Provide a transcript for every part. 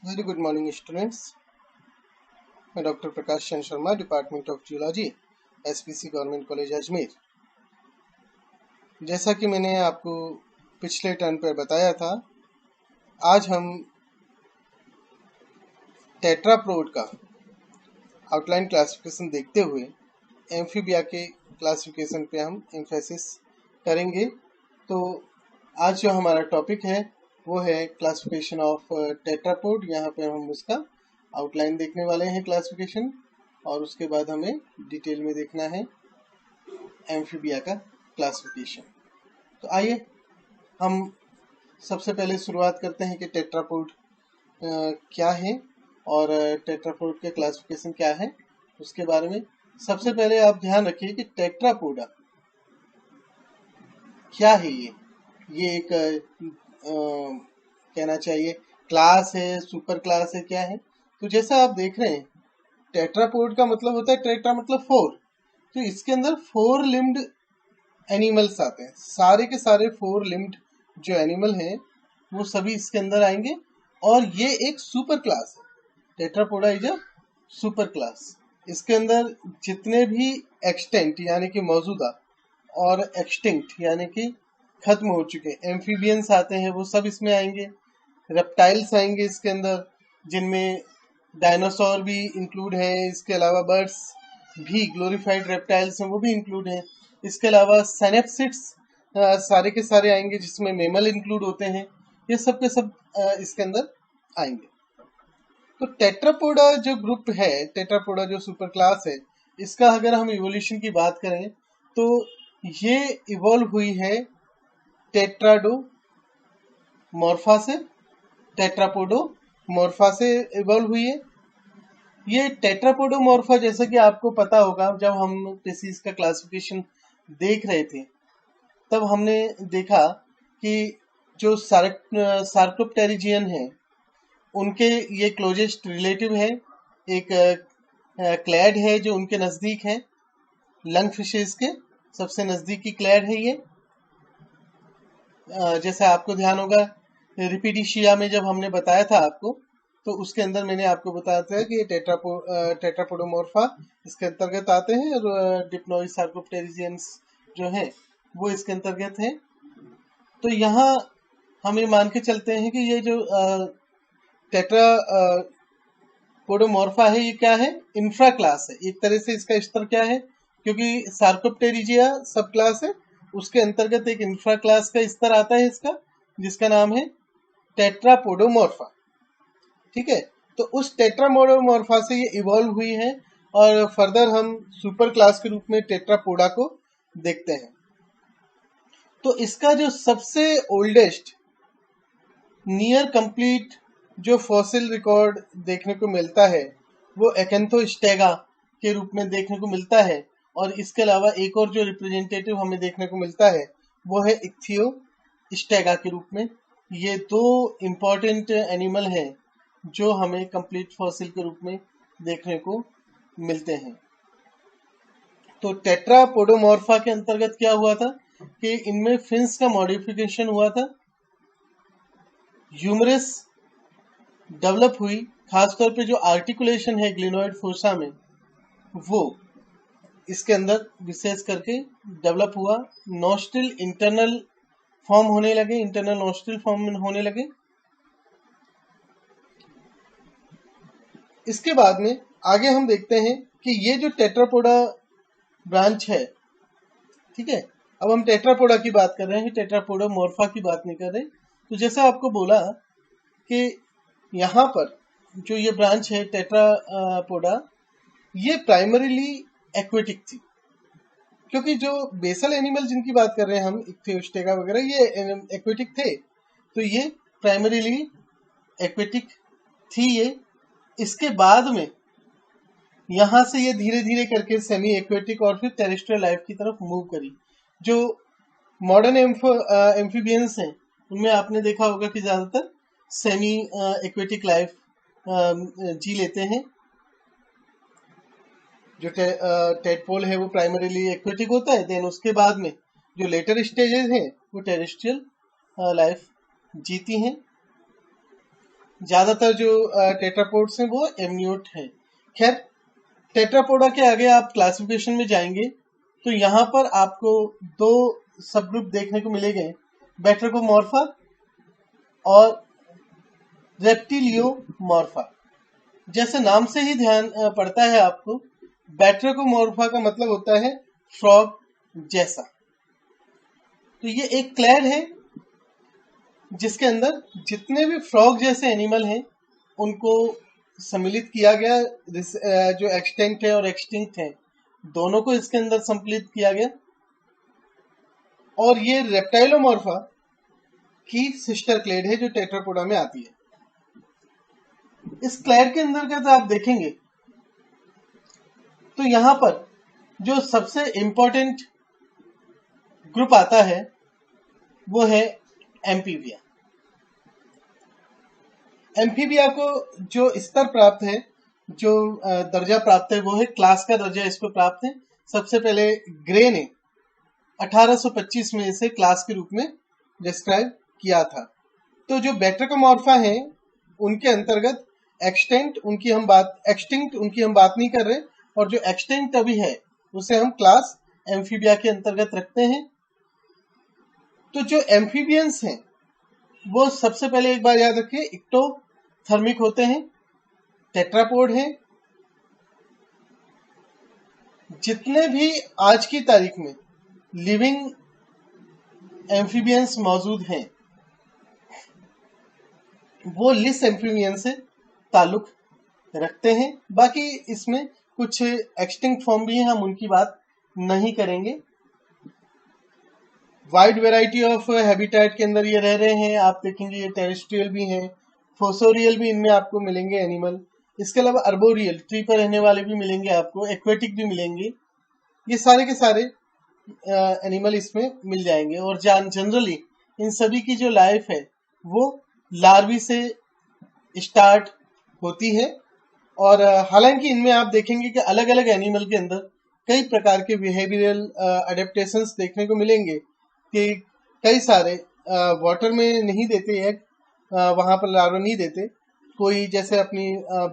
Very good morning, students. मैं doctor Prakash Chandra Sharma, department of geology, SPC government college Ajmer. जैसा कि मैंने आपको पिछले टर्न पर बताया था, आज हम टेट्रापोड का आउटलाइन क्लासिफिकेशन देखते हुए एम्फीबिया के क्लासिफिकेशन पे हम एम्फेसिस करेंगे। तो आज जो हमारा टॉपिक है वो है क्लासिफिकेशन ऑफ टेट्रापोड। यहाँ पे हम उसका आउटलाइन देखने वाले हैं क्लासिफिकेशन, और उसके बाद हमें डिटेल में देखना है एम्फीबिया का क्लासिफिकेशन। तो आइए हम सबसे पहले शुरुआत करते हैं कि टेट्रापोड क्या है और टेट्रापोड के क्लासिफिकेशन क्या है उसके बारे में। सबसे पहले आप ध्यान रखिए कि टेट्रापोडा क्या है। ये एक कहना चाहिए क्लास है, सुपर क्लास है, क्या है। तो जैसा आप देख रहे हैं, टेट्रापोड का मतलब होता है, टेट्रा मतलब 4, तो इसके अंदर 4 लिम्ड एनिमल्स आते हैं। सारे के सारे 4 लिम्ड जो एनिमल हैं वो सभी इसके अंदर आएंगे, और ये एक सुपर क्लास है। Tetrapoda is a super class. इसके अंदर जितने भी एक्सटेंट यानी कि मौजूदा और एक्सटिंक्ट यानी कि खत्म हो चुके एम्फीबियंस आते हैं वो सब इसमें आएंगे। रेप्टाइल्स आएंगे इसके अंदर, जिनमें डायनासोर भी इंक्लूड है। इसके अलावा बर्ड्स भी, ग्लोरीफाइड रेप्टाइल्स हैं वो भी इंक्लूड हैं। इसके अलावा सेनेप्सिड्स सारे के सारे आएंगे, जिसमें मेमल इंक्लूड होते हैं। ये सब के सब इसके अंदर आएंगे। तो टेट्रापोडा जो ग्रुप है, टेट्रापोडा जो सुपर क्लास है, इसका अगर हम इवोल्यूशन की बात करें तो ये इवॉल्व हुई है टेट्राडोमॉर्फा से, टेट्रापोडोमॉर्फा से इवॉल्व हुई है। ये टेट्रापोडोमॉर्फा, जैसा कि आपको पता होगा, जब हम स्पीशीज का क्लासिफिकेशन देख रहे थे तब हमने देखा कि जो सार्कोप्टेरिजियन है उनके ये क्लोजेस्ट रिलेटिव है। एक क्लैड है जो उनके नज़दीक है, लंग फिशेस के सबसे नज़दीकी क्लैड है ये। जैसे आपको ध्यान होगा, रिपिडिशिया में जब हमने बताया था आपको, तो उसके अंदर मैंने आपको बताया था कि ये टेट्रापोडोमॉर्फा इसके अंतर्गत आते हैं, और डिप्नोइड सार्कोप्टेरिजियंस जो हैं वो इसके अंतर्गत हैं। तो यहाँ हम ये मान के चलते हैं कि ये जो टेट्रापोडोमॉर्फा है ये क्या है, इंफ्रा क्लास है। एक तरह से इसका स्तर क्या है, क्योंकि सार्कोप्टेरिजिया सब क्लास है, उसके अंतर्गत एक इंफ्रा क्लास का स्तर आता है इसका, जिसका नाम है टेट्रापोडोमॉर्फा। ठीक है, तो उस टेट्रापोडोमॉर्फा से ये इवॉल्व हुई है, और फर्दर हम सुपर क्लास के रूप में टेट्रापोडा को देखते हैं। तो इसका जो सबसे ओल्डेस्ट नियर कंप्लीट जो फॉसिल रिकॉर्ड देखने को मिलता है वो एकेंथोस्टेगा के रूप में देखने को मिलता है, और इसके अलावा एक और जो रिप्रेजेंटेटिव हमें देखने को मिलता है वो है इक्थियोस्टेगा के रूप में। ये 2 इम्पॉर्टेंट एनिमल हैं जो हमें कंप्लीट फॉसिल के रूप में देखने को मिलते हैं। तो टेट्रापोडोमॉर्फा के अंतर्गत क्या हुआ था कि इनमें फिन्स का मॉडिफिकेशन हुआ था, ह्यूमरस डेवलप हुई, खासतौर पे जो आर्टिकुलेशन है ग्लिनोइड फोसा में वो इसके अंदर विशेष करके डेवलप हुआ। नोस्ट्रिल इंटरनल फॉर्म होने लगे, इंटरनल नोस्ट्रिल फॉर्म होने लगे। इसके बाद में आगे हम देखते हैं कि ये जो टेट्रापोडा ब्रांच है, ठीक है, अब हम टेट्रापोडा की बात कर रहे हैं, टेट्रापोडोमॉर्फा की बात नहीं कर रहे। तो जैसा आपको बोला कि यहाँ पर जो ये ब्रांच है टेट्रापोडा, ये प्राइमरीली एक्वेटिक थी, क्योंकि जो बेसल एनिमल जिनकी बात कर रहे हैं हम, इक्थियोस्टेगा वगैरह, ये एक्वेटिक थे। तो ये प्राइमरीली एक्वेटिक थी ये। इसके बाद में यहाँ से ये धीरे धीरे करके सेमी एक्वेटिक और फिर टेरेस्ट्रियल लाइफ की तरफ मूव करी। जो मॉडर्न एम्फीबियंस हैं उनमें आपने देखा होगा कि ज़्यादातर सेमी एक्वेटिक लाइफ जी लेते हैं। जो टेडपोल है वो प्राइमरीली एक्वेटिक होता है, देन उसके बाद में जो लेटर स्टेजेस हैं वो टेरेस्ट्रियल लाइफ जीती हैं। ज्यादातर जो टेट्रापोड्स हैं वो एमनियोट हैं। खैर, टेट्रापोडा के आगे आप क्लासिफिकेशन में जाएंगे तो यहाँ पर आपको दो सब ग्रुप देखने को मिलेंगे, बैट्रिकोमॉर्फा और रेप्टिलियोमॉर्फा। जैसे नाम से ही ध्यान पड़ता है आपको, बैट्रिकोमॉर्फा का मतलब होता है फ्रॉग जैसा। तो ये एक क्लैड है जिसके अंदर जितने भी फ्रॉग जैसे एनिमल हैं उनको सम्मिलित किया गया। जो एक्सटेंट है और एक्सटिंक्ट है दोनों को इसके अंदर सम्मिलित किया गया। और ये रेप्टाइलोमॉर्फा की सिस्टर क्लेड है जो टेट्रापोडा में आती है। इस क्लैड के अंदर का आप देखेंगे तो यहाँ पर जो सबसे इंपॉर्टेंट ग्रुप आता है वो है एम्फीबिया। एम्फीबिया को जो स्तर प्राप्त है, जो दर्जा प्राप्त है, वो है क्लास का दर्जा इसको प्राप्त है। सबसे पहले ग्रे ने 1825 में इसे क्लास के रूप में डिस्क्राइब किया था। तो जो बैट्रिकोमॉर्फा हैं उनके अंतर्गत एक्सटिंक्ट उनकी हम बात नहीं कर रहे, और जो एक्सटिंक्ट अभी है उसे हम क्लास एम्फीबिया के अंतर्गत रखते हैं। तो जो एम्फीबियंस हैं वो सबसे पहले एक बार याद रखिए इक्टोथर्मिक होते हैं, टेट्रापोड हैं। जितने भी आज की तारीख में लिविंग एम्फीबियंस मौजूद हैं वो लिस एम्फीबियन से ताल्लुक रखते हैं। बाकी इसमें कुछ एक्सटिंक्ट फॉर्म भी हैं, हम उनकी बात नहीं करेंगे। वाइड वैरायटी ऑफ हैबिटेट के अंदर ये रह रहे हैं। आप देखेंगे ये टेरेस्ट्रियल भी हैं, फोसोरियल भी इनमें आपको मिलेंगे एनिमल। इसके अलावा अर्बोरियल ट्री पर रहने वाले भी मिलेंगे आपको, एक्वेटिक भी मिलेंगे। ये सारे के सारे एनिमल इसमें मिल जाएंगे। और जनरली इन सभी की जो लाइफ है वो लार्वी से स्टार्ट होती है। और हालांकि इनमें आप देखेंगे कि अलग अलग एनिमल के अंदर कई प्रकार के बिहेवियरल अडेप्टेशंस देखने को मिलेंगे कि कई सारे वाटर में नहीं देते एग, वहां पर लार्वा नहीं देते। कोई जैसे अपनी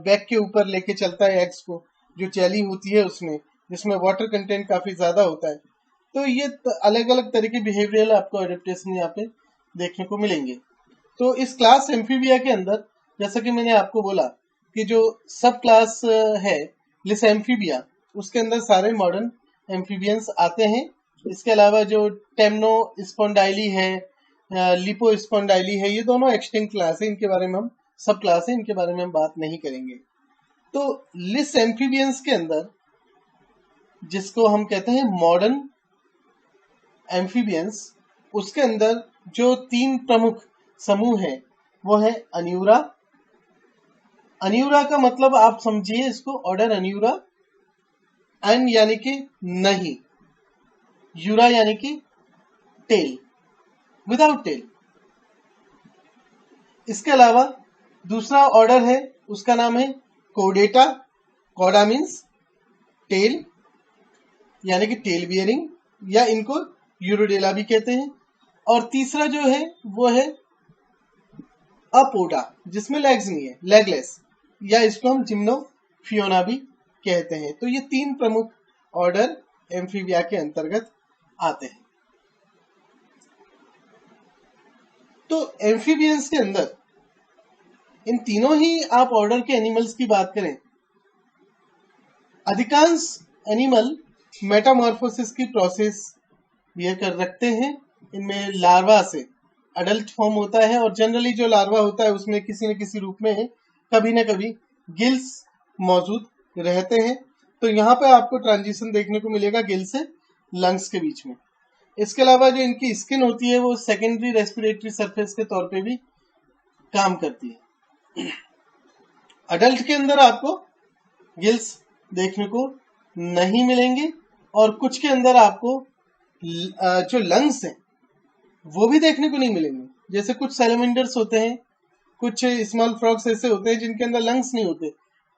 बैक के ऊपर लेके चलता है एग्स को, जो चैली होती है उसमें, जिसमें वाटर कंटेंट काफी ज्यादा होता है। तो ये अलग अलग तरह के बिहेवियरल आपको अडेप्टेशन यहाँ पे देखने को मिलेंगे। तो इस क्लास एम्फीबिया के अंदर जैसा कि मैंने आपको बोला कि जो सब क्लास है लिस एम्फीबिया, उसके अंदर सारे मॉडर्न एम्फीबियंस आते हैं। इसके अलावा जो टेम्नो स्पॉन्डाइली है, लिपो स्पॉन्डाइली है, ये दोनों एक्सटिंक्ट क्लास है। इनके बारे में हम सब क्लास है, इनके बारे में हम बात नहीं करेंगे। तो लिस एम्फीबियंस के अंदर जिसको हम कहते हैं मॉडर्न एम्फीबियंस, उसके अंदर जो तीन प्रमुख समूह हैं वो है अन्यूरा। अन्यूरा का मतलब आप समझिए इसको ऑर्डर अन्यूरा, एन यानी कि नहीं, यूरा यानी कि टेल, विदाउट टेल। इसके अलावा दूसरा ऑर्डर है उसका नाम है कोडेटा। कोडा मीन्स टेल यानी कि टेल बियरिंग, या इनको यूरोडेला भी कहते हैं। और तीसरा जो है वो है अपोडा, जिसमें लेग्स नहीं है, लेगलेस, या इसको हम जिम्नोफियोना भी कहते हैं। तो ये तीन प्रमुख ऑर्डर एम्फीबिया के अंतर्गत आते हैं। तो एम्फीबियंस के अंदर इन तीनों ही आप ऑर्डर के एनिमल्स की बात करें, अधिकांश एनिमल मेटामॉर्फोसिस की प्रोसेस ये कर रखते हैं। इनमें लार्वा से अडल्ट फॉर्म होता है, और जनरली जो लार्वा होता है उसमें किसी न किसी रूप में कभी न कभी गिल्स मौजूद रहते हैं। तो यहाँ पे आपको ट्रांजिशन देखने को मिलेगा गिल से लंग्स के बीच में। इसके अलावा जो इनकी स्किन होती है वो सेकेंडरी रेस्पिरेटरी सरफेस के तौर पे भी काम करती है। अडल्ट के अंदर आपको गिल्स देखने को नहीं मिलेंगे, और कुछ के अंदर आपको जो लंग्स हैं वो भी देखने को नहीं मिलेंगे। जैसे कुछ सैलमेंडर्स होते हैं, कुछ स्मॉल फ्रॉग्स ऐसे होते हैं जिनके अंदर लंग्स नहीं होते,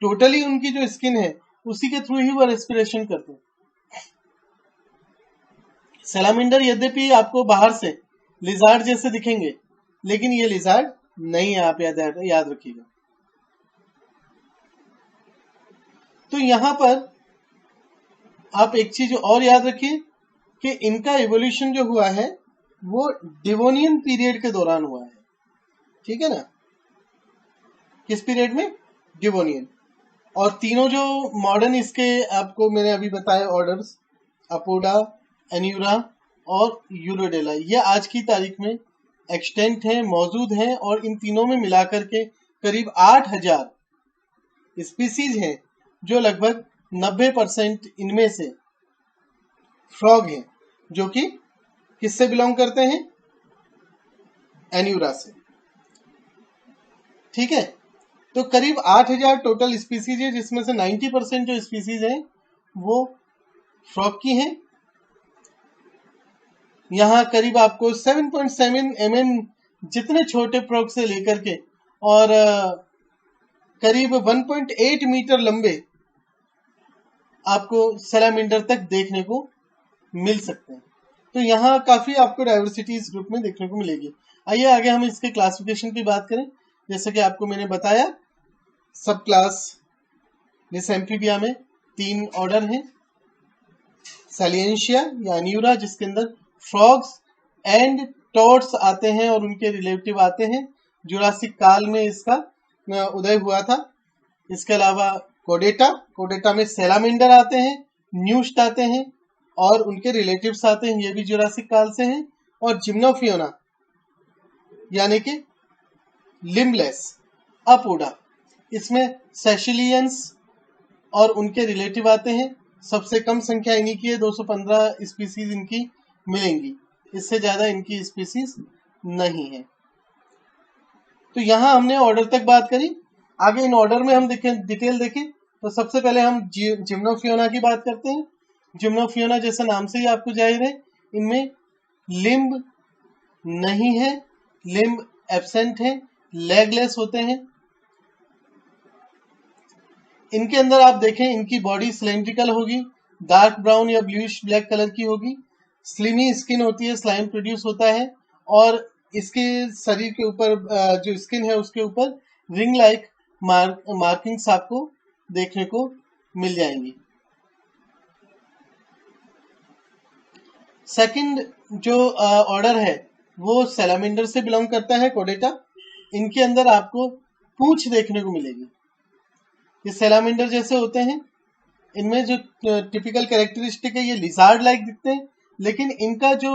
टोटली उनकी जो स्किन है उसी के थ्रू ही वो रेस्पिरेशन करते हैं। सैलमेंडर यद्यपि आपको बाहर से लिजार्ड जैसे दिखेंगे, लेकिन ये लिजार्ड नहीं है, आप याद रखिएगा। तो यहां पर आप एक चीज और याद रखिए कि इनका इवोल्यूशन जो हुआ है वो डिवोनियन पीरियड के दौरान हुआ है, ठीक है ना। किस पीरियड में? डिवोनियन। और तीनों जो मॉडर्न इसके आपको मैंने अभी बताए ऑर्डर्स, अपोडा, एन्यूरा और यूरोडेला, ये आज की तारीख में एक्सटेंट हैं, मौजूद हैं, और इन तीनों में मिलाकर के करीब 8000 स्पीसीज हैं, जो लगभग 90% इनमें से फ्रॉग हैं, जो कि किससे बिलोंग करते हैं? एन्यूरा से, ठीक है। तो करीब 8000 टोटल स्पीसीज है, जिसमें से 90% जो स्पीसीज हैं वो फ्रॉग की हैं। यहाँ करीब आपको 7.7 mm जितने छोटे फ्रॉग से लेकर के और करीब 1.8 मीटर लंबे आपको सैलामेंडर तक देखने को मिल सकते हैं। तो यहाँ काफी आपको डाइवर्सिटी इस ग्रुप में देखने को मिलेगी। आइए आगे हम इसके क्लासिफिकेशन की बात करें। जैसे कि आपको मैंने बताया, सब क्लास जैसे एम्फीबिया में 3 ऑर्डर हैं। सैलिएंशिया या एन्यूरा, जिसके अंदर फ्रॉग्स एंड टॉड्स आते हैं और उनके रिलेटिव आते हैं। जुरासिक काल में इसका उदय हुआ था। इसके अलावा कोडेटा में सैलामेंडर आते हैं, न्यूस्ट आते हैं और उनके रिलेटिव्स आते हैं, ये भी जुरासिक काल से हैं। और जिम्नोफियोना यानी कि लिम्बलेस अपोडा, इसमें सेशिलियंस और उनके रिलेटिव आते हैं। सबसे कम संख्या इन्हीं की है, 215 स्पीसीज इनकी मिलेंगी, इससे ज्यादा इनकी स्पीसीज नहीं है। तो यहाँ हमने ऑर्डर तक बात करी। आगे इन ऑर्डर में हम डिटेल देखें तो सबसे पहले हम जिम्नोफियोना की बात करते हैं। जिम्नोफियोना जैसे नाम से ही आपको जाहिर है, इनमें लिम्ब नहीं है, लिम्ब एब्सेंट है, लेगलेस होते हैं। इनके अंदर आप देखें, इनकी बॉडी सिलेंड्रिकल होगी, डार्क ब्राउन या ब्लूइश ब्लैक कलर की होगी, स्लिमी स्किन होती है, स्लाइम प्रोड्यूस होता है और इसके शरीर के ऊपर जो स्किन है उसके ऊपर रिंग लाइक मार्किंग्स आपको देखने को मिल जाएंगी। सेकंड जो ऑर्डर है वो सैलामेंडर से बिलोंग करता है, कोडेटा। इनके अंदर आपको पूंछ देखने को मिलेगी, ये सैलामेंडर जैसे होते हैं। इनमें जो टिपिकल कैरेक्टरिस्टिक है, ये लिजार्ड लाइक दिखते हैं, लेकिन इनका जो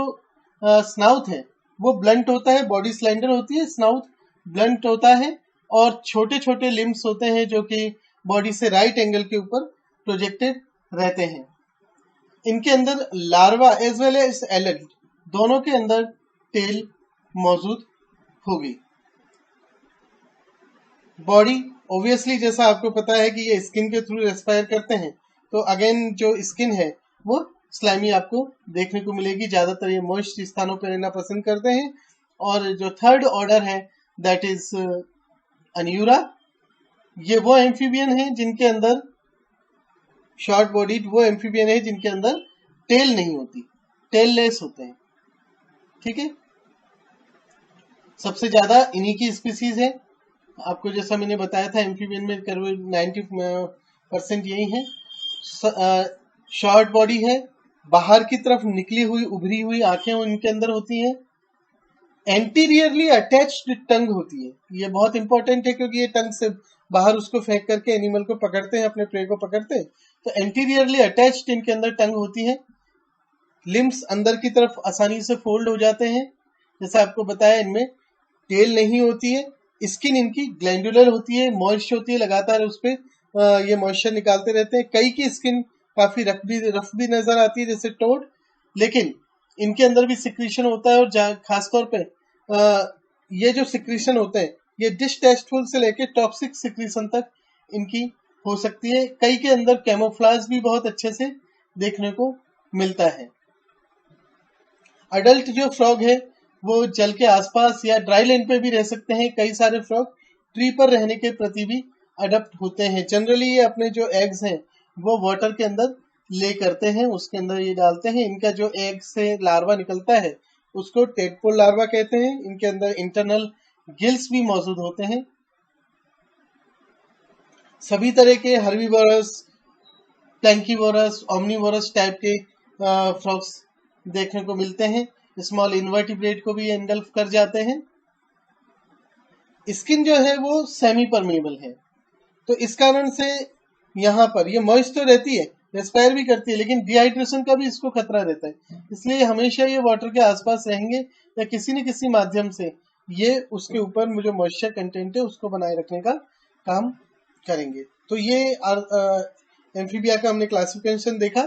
स्नाउट है वो ब्लंट होता है, बॉडी स्लेंडर होती है, स्नाउट ब्लंट होता है और छोटे छोटे लिम्स होते हैं जो कि बॉडी से राइट एंगल के ऊपर प्रोजेक्टेड रहते हैं। इनके अंदर larva as well as adult दोनों के अंदर टेल मौजूद होगी। बॉडी ऑब्वियसली जैसा आपको पता है कि ये स्किन के थ्रू रेस्पायर करते हैं, तो अगेन जो स्किन है वो स्लाइमी आपको देखने को मिलेगी। ज्यादातर ये मॉइस्ट स्थानों पर रहना पसंद करते हैं। और जो थर्ड ऑर्डर है दैट इज एन्यूरा, ये वो एम्फीबियन है जिनके अंदर शॉर्ट बॉडीड, वो एम्फीबियन है जिनके अंदर टेल नहीं होती, टेल लेस होते हैं, ठीक है। सबसे ज्यादा इन्हीं की स्पीसीज है। आपको जैसा मैंने बताया था, एम्फीबियन में करीब 90% यही है। शॉर्ट बॉडी है, बाहर की तरफ निकली हुई उभरी हुई आंखें उनके अंदर होती हैं। एंटीरियरली अटैच्ड टंग होती है, ये बहुत इंपॉर्टेंट है क्योंकि ये टंग से बाहर उसको फेंक करके एनिमल को पकड़ते हैं, अपने प्रे को पकड़ते हैं। तो एंटीरियरली अटैच्ड इनके अंदर टंग होती है। लिम्स अंदर की तरफ आसानी से फोल्ड हो जाते हैं। जैसा आपको बताया, इनमें टेल नहीं होती है। स्किन इनकी ग्लैंडुलर होती है, मॉइस्ट होती है, लगातार उस पर ये मॉइस्चर निकालते रहते हैं। कई की स्किन काफी रफ भी नजर आती है जैसे टोड, लेकिन इनके अंदर भी सिक्रीशन होता है। और खासतौर पे ये जो सिक्रीशन होते हैं ये डिस्टेस्टफुल से लेके टॉक्सिक सिक्रीशन तक इनकी हो सकती है। कई के अंदर कैमोफ्लाज भी बहुत अच्छे से देखने को मिलता है। अडल्ट जो फ्रॉग है वो जल के आसपास या ड्राई लैंड पे भी रह सकते हैं। कई सारे फ्रॉग ट्री पर रहने के प्रति भी अडप्ट होते हैं। जनरली ये अपने जो एग्स हैं वो वाटर के अंदर ले करते हैं, उसके अंदर ये डालते हैं। इनका जो एग से लार्वा निकलता है उसको टेडपोल लार्वा कहते हैं। इनके अंदर इंटरनल गिल्स भी मौजूद होते हैं। सभी तरह के हर्बीवोरस, प्लैंकीवोरस, ओमनीवोरस टाइप के फ्रॉग्स देखने को मिलते हैं। स्मॉल इन्वर्टिब्रेट को भी एंगल्फ कर जाते हैं। स्किन जो है वो सेमी परमेबल है, तो इस कारण से यहाँ पर ये मॉइस्ट तो रहती है, रेस्पायर भी करती है, लेकिन डिहाइड्रेशन का भी इसको खतरा रहता है। इसलिए हमेशा ये वाटर के आसपास रहेंगे या किसी न किसी माध्यम से ये उसके ऊपर जो मॉइस्चर कंटेंट है उसको बनाए रखने का काम करेंगे। तो ये एम्फीबिया का हमने क्लासिफिकेशन देखा।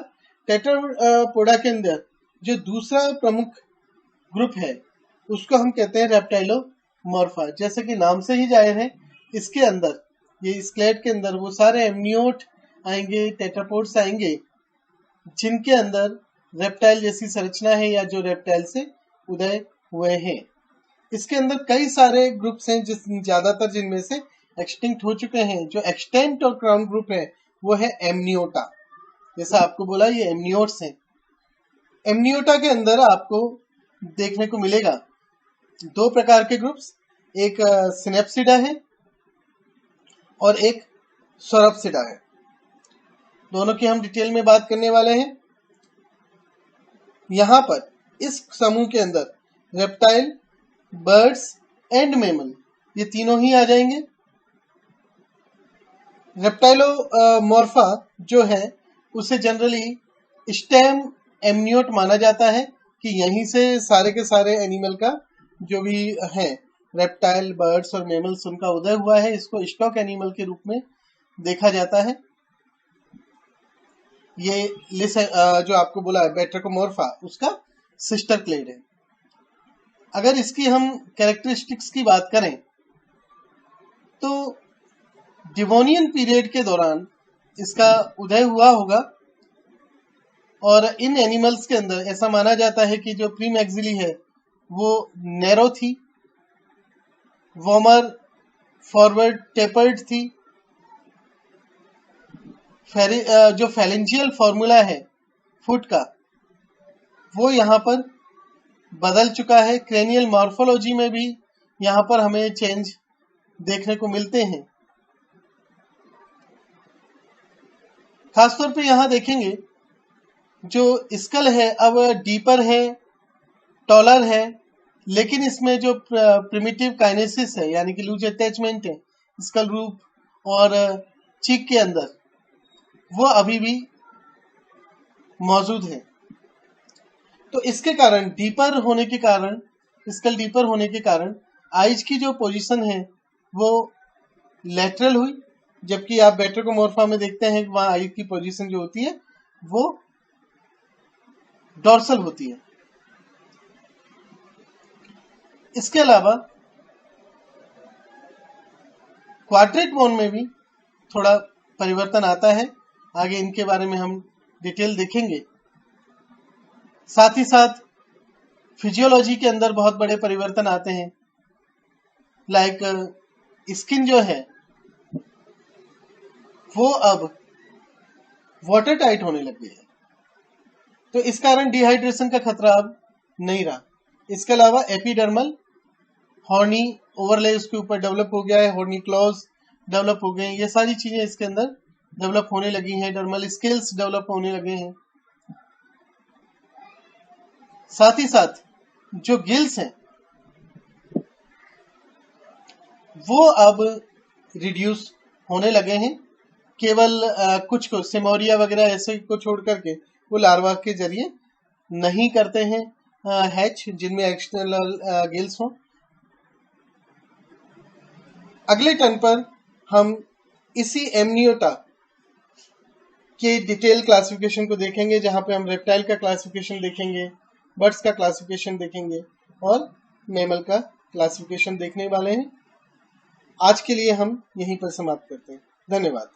टेट्रापोडा के अंदर जो दूसरा प्रमुख ग्रुप है उसको हम कहते हैं रेप्टाइलोमॉर्फा। जैसे कि नाम से ही जाहिर है, इसके अंदर ये स्केलेट के अंदर वो सारे एमनियोट आएंगे, टेट्रापोड्स आएंगे जिनके अंदर रेप्टाइल जैसी संरचना है या जो रेप्टाइल से उदय हुए हैं। इसके अंदर कई सारे ग्रुप्स हैं ज्यादातर जिनमें से एक्सटिंक्ट हो चुके हैं। जो एक्सटेंट और क्राउन ग्रुप है वो है एमनियोटा। जैसा आपको बोला ये एमनियोट्स हैं। एमनियोटा के अंदर आपको देखने को मिलेगा दो प्रकार के ग्रुप्स, एक सिनेप्सिडा है और एक सोरप्सिडा है। दोनों की हम डिटेल में बात करने वाले हैं। यहाँ पर इस समूह के अंदर रेप्टाइल, बर्ड्स एंड मैमल ये तीनों ही आ जाएंगे। रेप्टाइलोमॉर्फा जो है उसे जनरली स्टेम एमनियोट माना जाता है कि यहीं से सारे के सारे एनिमल का जो भी है रेप्टाइल, बर्ड्स और मैमल्स उनका उदय हुआ है। इसको स्टॉक एनिमल के रूप में देखा जाता है। ये जो आपको बोला है बैट्राकोमोर्फा उसका सिस्टर क्लेड है। अगर इसकी हम कैरेक्टरिस्टिक्स की बात करें तो डिवोनियन पीरियड के दौरान इसका उदय हुआ होगा और इन एनिमल्स के अंदर ऐसा माना जाता है कि जो प्रीमैक्सिली है वो नैरो थी, वॉमर फॉरवर्ड टेपर्ड थी। जो फैलेंजियल फॉर्मूला है फुट का वो यहाँ पर बदल चुका है। क्रेनियल मॉर्फोलॉजी में भी यहाँ पर हमें चेंज देखने को मिलते हैं। खासतौर पे यहाँ देखेंगे जो स्कल है अब डीपर है, टॉलर है, लेकिन इसमें जो प्रिमिटिव काइनेसिस है यानी कि लूज अटैचमेंट है स्कल रूप और चीक के अंदर वो अभी भी मौजूद है। तो इसके कारण डीपर होने के कारण, स्कल डीपर होने के कारण आइज की जो पोजीशन है वो लेटरल हुई, जबकि आप बैट्राकोमोर्फा में देखते हैं कि वहां आइज की पोजीशन जो होती है वो डॉर्सल होती है। इसके अलावा क्वाड्रेट बोन में भी थोड़ा परिवर्तन आता है। आगे इनके बारे में हम डिटेल देखेंगे। साथ ही साथ फिजियोलॉजी के अंदर बहुत बड़े परिवर्तन आते हैं। लाइक स्किन जो है वो अब वाटर टाइट होने लग गई है, तो इस कारण डिहाइड्रेशन का खतरा अब नहीं रहा। इसके अलावा एपिडर्मल हॉर्नी ओवरले उसके ऊपर डेवलप हो गया है, हॉर्नी क्लॉज डेवलप हो गए हैं। ये सारी चीजें इसके अंदर डेवलप होने लगी हैं। डर्मल स्केल्स डेवलप होने लगे हैं। साथ ही साथ जो गिल्स हैं वो अब रिड्यूस होने लगे हैं। केवल कुछ को सिमोरिया वगैरह ऐसे को छोड़ करके वो लार्वा के जरिए नहीं करते हैं हैच जिनमें एक्सटर्नल गिल्स हों। अगले टर्न पर हम इसी एमनियोटा के डिटेल क्लासिफिकेशन को देखेंगे, जहां पे हम रेप्टाइल का क्लासिफिकेशन देखेंगे, बर्ड्स का क्लासिफिकेशन देखेंगे और मैमल का क्लासिफिकेशन देखने वाले हैं। आज के लिए हम यहीं पर समाप्त करते हैं। धन्यवाद।